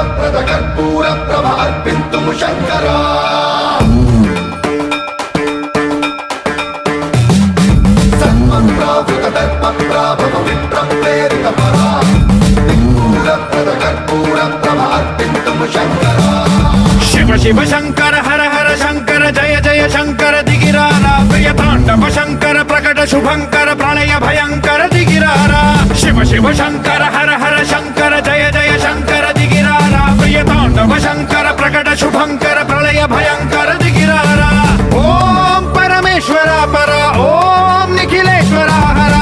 శూలప్రద కర్పూర ప్రభ అర్పింతుము శంకర సన్మంత్రావృత దర్ప ప్రాభవ విప్ర ప్రేరిత పరా శూలప్రద కర్పూర ప్రభ అర్పింతుము శంకర శివ శివ శంకర హర హర శంకర జయ జయ శంకర దిగిరారా ప్రియ తాండవ శంకర ప్రకట శుభంకర ప్రళయ భయంకర దిగిరారా శివ శివ శంకర